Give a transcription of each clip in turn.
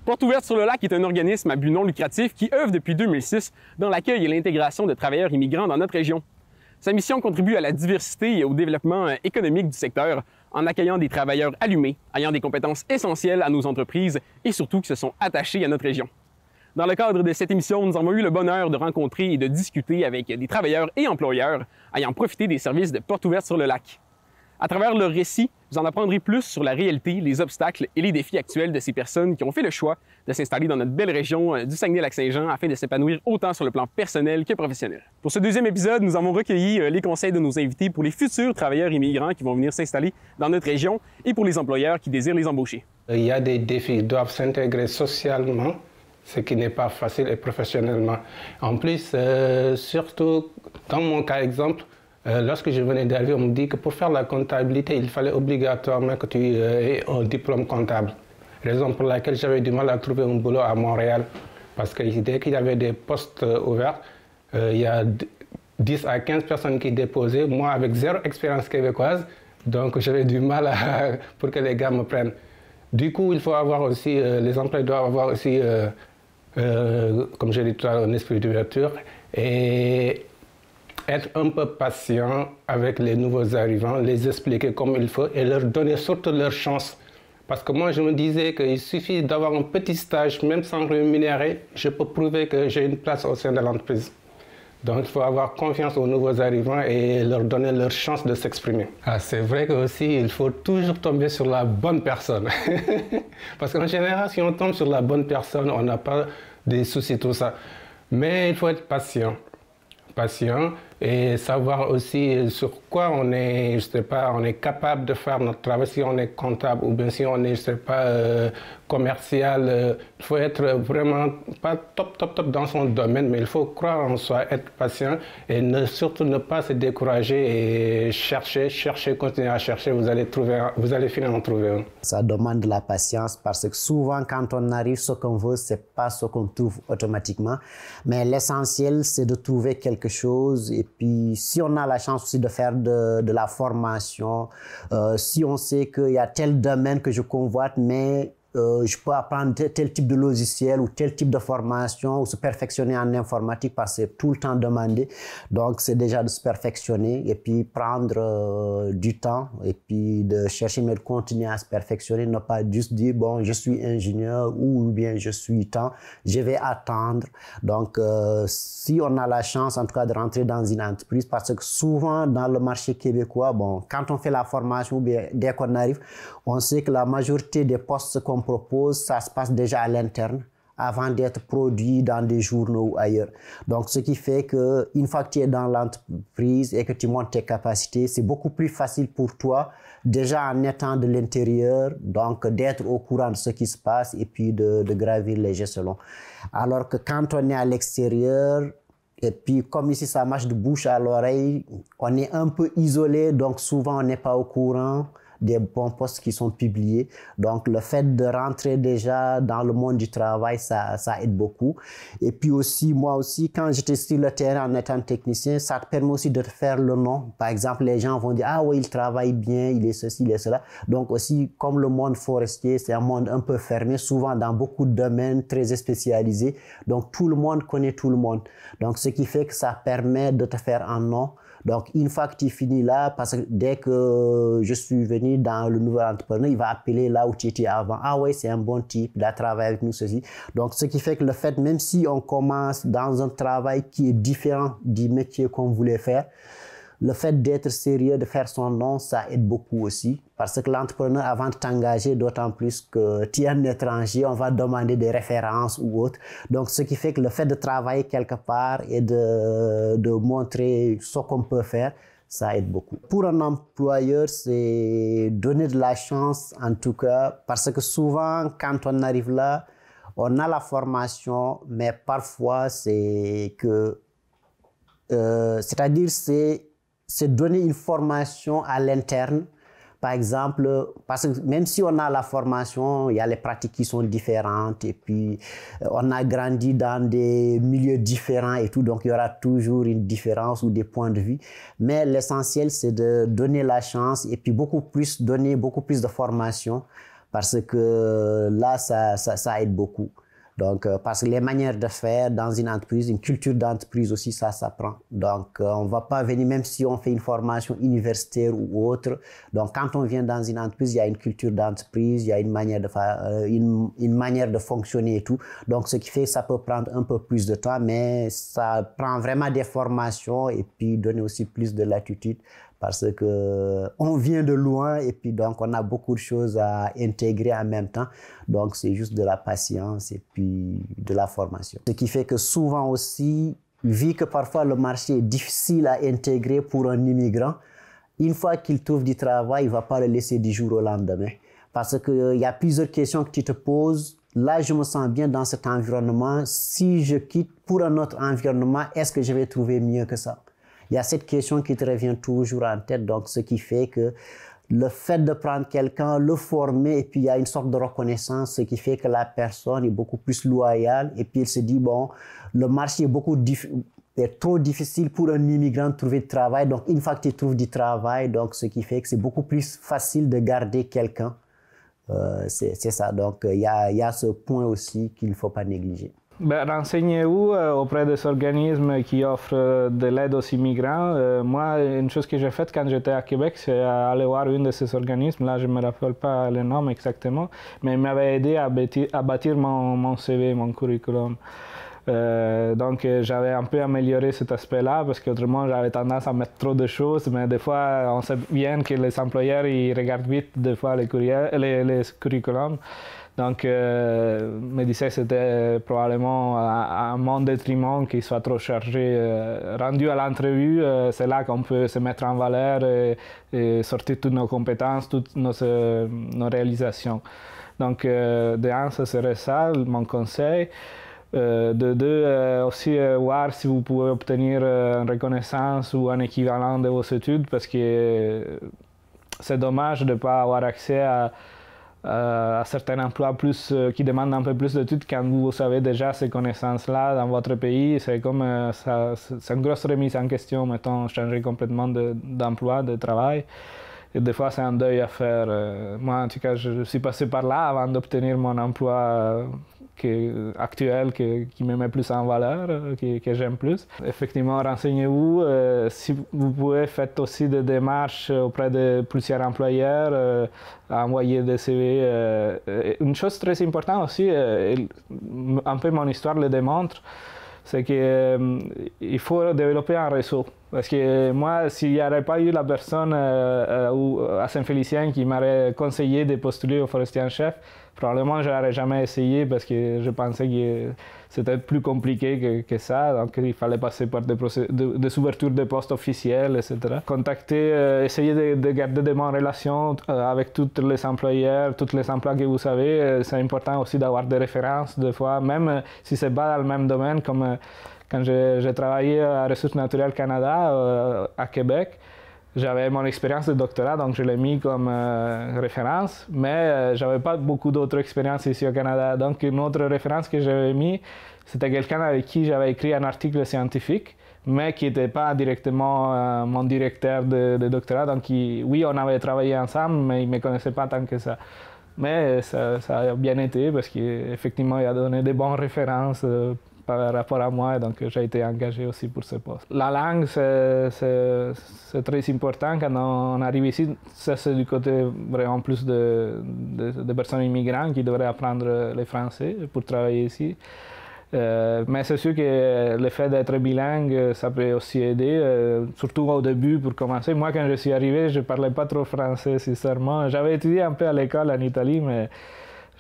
Portes ouvertes sur le lac est un organisme à but non lucratif qui œuvre depuis 2006 dans l'accueil et l'intégration de travailleurs immigrants dans notre région. Sa mission contribue à la diversité et au développement économique du secteur en accueillant des travailleurs allumés, ayant des compétences essentielles à nos entreprises et surtout qui se sont attachés à notre région. Dans le cadre de cette émission, nous avons eu le bonheur de rencontrer et de discuter avec des travailleurs et employeurs ayant profité des services de Portes ouvertes sur le lac. À travers leur récit, vous en apprendrez plus sur la réalité, les obstacles et les défis actuels de ces personnes qui ont fait le choix de s'installer dans notre belle région du Saguenay-Lac-Saint-Jean afin de s'épanouir autant sur le plan personnel que professionnel. Pour ce deuxième épisode, nous avons recueilli les conseils de nos invités pour les futurs travailleurs immigrants qui vont venir s'installer dans notre région et pour les employeurs qui désirent les embaucher. Il y a des défis, ils doivent s'intégrer socialement, ce qui n'est pas facile, et professionnellement. En plus, surtout dans mon cas exemple, lorsque je venais d'arriver, on me dit que pour faire la comptabilité, il fallait obligatoirement que tu aies un diplôme comptable. Raison pour laquelle j'avais du mal à trouver un boulot à Montréal. Parce que dès qu'il y avait des postes ouverts, il y a 10 à 15 personnes qui déposaient, moi avec zéro expérience québécoise, donc j'avais du mal pour que les gars me prennent. Du coup, il faut avoir aussi, les employés doivent avoir aussi, comme je l'ai dit tout à l'heure, un esprit d'ouverture et être un peu patient avec les nouveaux arrivants, les expliquer comme il faut et leur donner surtout leur chance. Parce que moi, je me disais qu'il suffit d'avoir un petit stage, même sans rémunérer, je peux prouver que j'ai une place au sein de l'entreprise. Donc, il faut avoir confiance aux nouveaux arrivants et leur donner leur chance de s'exprimer. C'est vrai qu'aussi, il faut toujours tomber sur la bonne personne. Parce qu'en général, si on tombe sur la bonne personne, on n'a pas de soucis, tout ça. Mais il faut être patient et savoir aussi sur quoi on est, je sais pas, on est capable de faire notre travail, si on est comptable ou bien si on est, je sais pas, commercial. Il faut être vraiment pas top dans son domaine, mais il faut croire en soi, être patient et surtout ne pas se décourager et chercher, continuer à chercher, vous allez finir en trouver un. Ça demande de la patience parce que souvent quand on arrive, ce qu'on veut, c'est pas ce qu'on trouve automatiquement. Mais l'essentiel, c'est de trouver quelque chose. Et puis, si on a la chance aussi de faire de la formation, si on sait qu'il y a tel domaine que je convoite, mais je peux apprendre tel type de logiciel ou tel type de formation ou se perfectionner en informatique parce que c'est tout le temps demandé. Donc, c'est déjà de se perfectionner et puis prendre du temps et puis de chercher mais de continuer à se perfectionner, ne pas juste dire, bon, je suis ingénieur ou bien je suis tant, je vais attendre. Donc, si on a la chance, en tout cas, de rentrer dans une entreprise, parce que souvent, dans le marché québécois, bon, quand on fait la formation ou bien dès qu'on arrive, on sait que la majorité des postes qu'on propose, ça se passe déjà à l'interne avant d'être produit dans des journaux ou ailleurs. Donc, ce qui fait qu'une fois que tu es dans l'entreprise et que tu montes tes capacités, c'est beaucoup plus facile pour toi, déjà en étant de l'intérieur, donc d'être au courant de ce qui se passe et puis de gravir les échelons. Alors que quand on est à l'extérieur, et puis, comme ici, ça marche de bouche à l'oreille, on est un peu isolé, donc souvent, on n'est pas au courant des bons postes qui sont publiés. Donc, le fait de rentrer déjà dans le monde du travail, ça aide beaucoup. Et puis aussi, moi aussi, quand j'étais sur le terrain en étant technicien, ça te permet aussi de te faire le nom. Par exemple, les gens vont dire, ah oui, il travaille bien, il est ceci, il est cela. Donc aussi, comme le monde forestier, c'est un monde un peu fermé, souvent dans beaucoup de domaines très spécialisés. Donc, tout le monde connaît tout le monde. Donc, ce qui fait que ça permet de te faire un nom. Donc, une fois que tu finis là, parce que dès que je suis venu dans le nouvel entrepreneur, il va appeler là où tu étais avant. Ah ouais, c'est un bon type, il a travaillé avec nous, ceci. Donc, ce qui fait que le fait, même si on commence dans un travail qui est différent du métier qu'on voulait faire, le fait d'être sérieux, de faire son nom, ça aide beaucoup aussi. Parce que l'entrepreneur, avant de t'engager, d'autant plus que tu es un étranger, on va demander des références ou autre. Donc, ce qui fait que le fait de travailler quelque part et de montrer ce qu'on peut faire, ça aide beaucoup. Pour un employeur, c'est donner de la chance, en tout cas, parce que souvent, quand on arrive là, on a la formation, mais parfois, c'est que... c'est-à-dire, c'est donner une formation à l'interne. Par exemple, parce que même si on a la formation, il y a les pratiques qui sont différentes et puis on a grandi dans des milieux différents et tout, donc il y aura toujours une différence ou des points de vue. Mais l'essentiel, c'est de donner la chance et puis donner beaucoup plus de formation. parce que là, ça aide beaucoup. Donc, parce que les manières de faire dans une entreprise, une culture d'entreprise aussi, ça s'apprend. Donc, on ne va pas venir, même si on fait une formation universitaire ou autre. Donc, quand on vient dans une entreprise, il y a une culture d'entreprise, il y a une manière de faire, une manière de fonctionner et tout. Donc, ce qui fait que ça peut prendre un peu plus de temps, mais ça prend vraiment des formations et puis donner aussi plus de latitude. Parce que on vient de loin et puis donc on a beaucoup de choses à intégrer en même temps. Donc c'est juste de la patience et puis de la formation. Ce qui fait que souvent aussi, vu que parfois le marché est difficile à intégrer pour un immigrant, une fois qu'il trouve du travail, il ne va pas le laisser du jour au lendemain. Parce qu'il y a plusieurs questions que tu te poses. Là, je me sens bien dans cet environnement. Si je quitte pour un autre environnement, est-ce que je vais trouver mieux que ça? Il y a cette question qui te revient toujours en tête, donc ce qui fait que le fait de prendre quelqu'un, le former, et puis il y a une sorte de reconnaissance, ce qui fait que la personne est beaucoup plus loyale, et puis il se dit, bon, le marché est trop difficile pour un immigrant de trouver du travail, donc une fois que tu trouves du travail, donc ce qui fait que c'est beaucoup plus facile de garder quelqu'un. C'est ça, donc il y a ce point aussi qu'il ne faut pas négliger. Ben, renseignez-vous auprès des organismes qui offrent de l'aide aux immigrants. Moi, une chose que j'ai faite quand j'étais à Québec, c'est aller voir une de ces organismes. Là, je ne me rappelle pas le nom exactement, mais il m'avait aidé à bâtir mon CV, mon curriculum. Donc, j'avais un peu amélioré cet aspect-là parce qu'autrement, j'avais tendance à mettre trop de choses. Mais des fois, on sait bien que les employeurs, ils regardent vite des fois les curriculums. Donc, me disais que c'était probablement à mon détriment qu'il soit trop chargé. Rendu à l'entrevue, c'est là qu'on peut se mettre en valeur et sortir toutes nos compétences, toutes nos réalisations. Donc, de un, ce serait ça, mon conseil. De deux, aussi voir si vous pouvez obtenir une reconnaissance ou un équivalent de vos études, parce que c'est dommage de ne pas avoir accès à certains emplois qui demandent un peu plus d'études quand vous avez déjà ces connaissances-là dans votre pays. C'est comme c'est une grosse remise en question, mettons, changer complètement d'emploi, de travail. Et des fois, c'est un deuil à faire. Moi, en tout cas, je suis passé par là avant d'obtenir mon emploi actuel qui me met plus en valeur, que j'aime plus. Effectivement, renseignez-vous. Si vous pouvez, faites aussi des démarches auprès de plusieurs employeurs, envoyer des CV. Une chose très importante aussi, un peu mon histoire le démontre, c'est qu'il faut développer un réseau. Parce que moi, s'il n'y avait pas eu la personne à Saint-Félicien qui m'aurait conseillé de postuler au forestier en chef, probablement je n'aurais jamais essayé parce que je pensais que c'était plus compliqué que ça. Donc il fallait passer par des ouvertures de postes officiels, etc. Contacter, essayer de garder de bonnes relations avec tous les employeurs, tous les emplois que vous avez. C'est important aussi d'avoir des références, des fois, même si ce n'est pas dans le même domaine, comme quand j'ai travaillé à Ressources naturelles Canada, à Québec. J'avais mon expérience de doctorat, donc je l'ai mis comme référence, mais je n'avais pas beaucoup d'autres expériences ici au Canada. Donc une autre référence que j'avais mis, c'était quelqu'un avec qui j'avais écrit un article scientifique, mais qui n'était pas directement mon directeur de doctorat. Donc oui, on avait travaillé ensemble, mais il ne me connaissait pas tant que ça. Mais ça a bien été parce qu'effectivement, il a donné de bonnes références par rapport à moi, donc j'ai été engagé aussi pour ce poste. La langue, c'est très important quand on arrive ici. Ça, c'est du côté vraiment plus de personnes immigrantes qui devraient apprendre le français pour travailler ici. Mais c'est sûr que le fait d'être bilingue, ça peut aussi aider, surtout au début pour commencer. Moi, quand je suis arrivé, je ne parlais pas trop français, sincèrement. J'avais étudié un peu à l'école en Italie, mais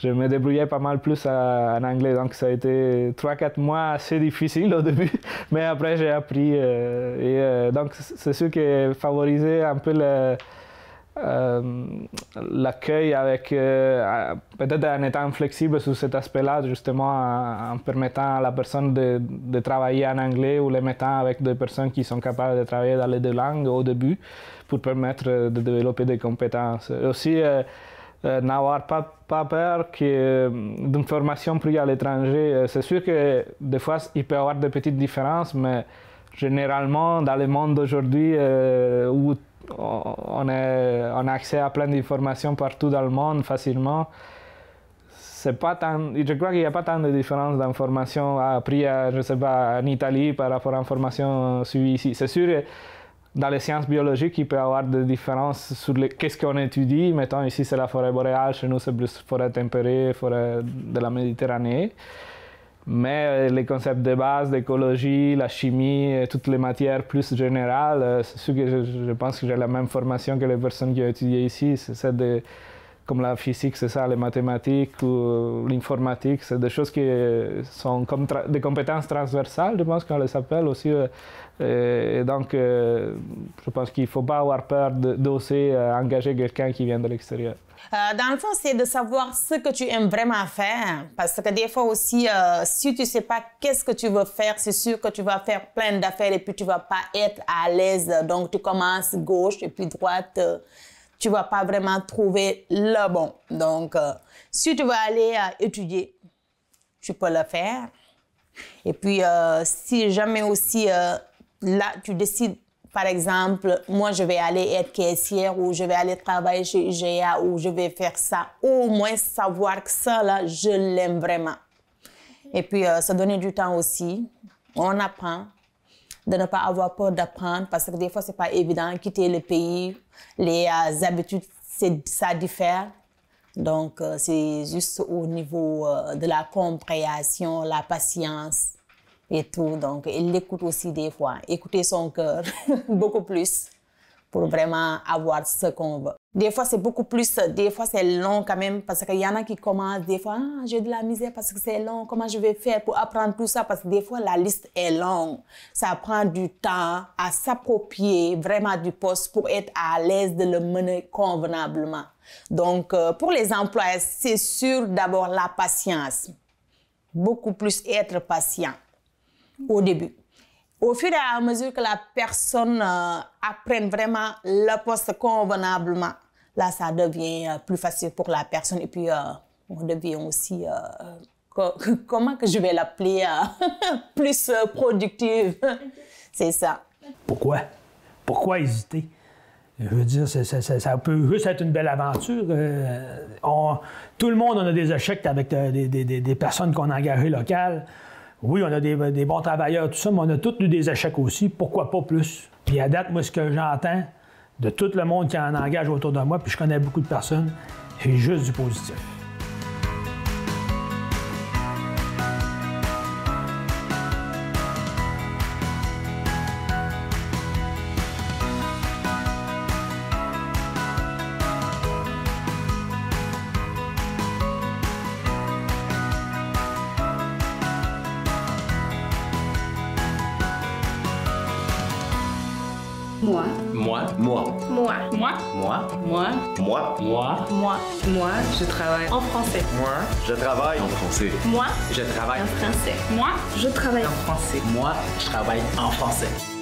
je me débrouillais pas mal plus en anglais, donc ça a été 3-4 mois assez difficile au début, mais après j'ai appris. Donc c'est sûr que favoriser un peu l'accueil avec, peut-être en étant flexible sur cet aspect-là, justement en permettant à la personne de travailler en anglais ou les mettant avec des personnes qui sont capables de travailler dans les deux langues au début pour permettre de développer des compétences. Et aussi, n'avoir pas peur d'une formation prise à l'étranger. C'est sûr que des fois, il peut y avoir des petites différences, mais généralement, dans le monde d'aujourd'hui, où on a accès à plein d'informations partout dans le monde facilement. Je crois qu'il n'y a pas tant de différence d'informations apprises, je sais pas, en Italie par rapport à l'information suivie ici. C'est sûr, dans les sciences biologiques, il peut y avoir des différences sur qu'est-ce qu'on étudie. Mettons, ici, c'est la forêt boréale, chez nous, c'est plus forêt tempérée, forêt de la Méditerranée. Mais les concepts de base, d'écologie, la chimie, toutes les matières plus générales, c'est sûr que je pense que j'ai la même formation que les personnes qui ont étudié ici. C'est comme la physique, c'est ça, les mathématiques ou l'informatique, c'est des choses qui sont comme des compétences transversales, je pense qu'on les appelle aussi. Et donc, je pense qu'il ne faut pas avoir peur d'oser engager quelqu'un qui vient de l'extérieur. Dans le fond, c'est de savoir ce que tu aimes vraiment faire. Parce que des fois aussi, si tu ne sais pas qu'est-ce que tu veux faire, c'est sûr que tu vas faire plein d'affaires et puis tu ne vas pas être à l'aise. Donc, tu commences gauche et puis droite. Tu ne vas pas vraiment trouver le bon. Donc, si tu veux aller étudier, tu peux le faire. Et puis, si jamais aussi, là, tu décides, par exemple, moi, je vais aller être caissière ou je vais aller travailler chez IGA ou je vais faire ça. Au moins, savoir que ça, là, je l'aime vraiment. Et puis, se donner du temps aussi. On apprend. De ne pas avoir peur d'apprendre parce que des fois, ce n'est pas évident. Quitter le pays, les habitudes, ça diffère. Donc, c'est juste au niveau de la compréhension, la patience et tout. Donc, il l'écoute aussi des fois. Écouter son cœur beaucoup plus pour vraiment avoir ce qu'on veut. Des fois, c'est beaucoup plus, des fois, c'est long quand même parce qu'il y en a qui commencent des fois, ah, j'ai de la misère parce que c'est long, comment je vais faire pour apprendre tout ça? Parce que des fois, la liste est longue. Ça prend du temps à s'approprier vraiment du poste pour être à l'aise de le mener convenablement. Donc, pour les employés, c'est sûr d'abord la patience. Beaucoup plus être patient au début. Au fur et à mesure que la personne apprenne vraiment le poste convenablement, là, ça devient plus facile pour la personne. Et puis, on devient aussi, comment que je vais l'appeler, plus productive. C'est ça. Pourquoi? Pourquoi hésiter? Je veux dire, ça peut juste être une belle aventure. Tout le monde, on a des échecs avec des personnes qu'on a engagées locales. Oui, on a des bons travailleurs, tout ça, mais on a tous eu des échecs aussi. Pourquoi pas plus? Puis à date, moi, ce que j'entends de tout le monde qui en engage autour de moi, puis je connais beaucoup de personnes, c'est juste du positif. Moi. Moi. Moi. Moi. Moi. Moi. Moi. Moi. Moi. Moi. Moi, je travaille en français. Moi, je travaille en français. Moi, Je travaille en français. Moi, je travaille en français. Moi, je travaille en français.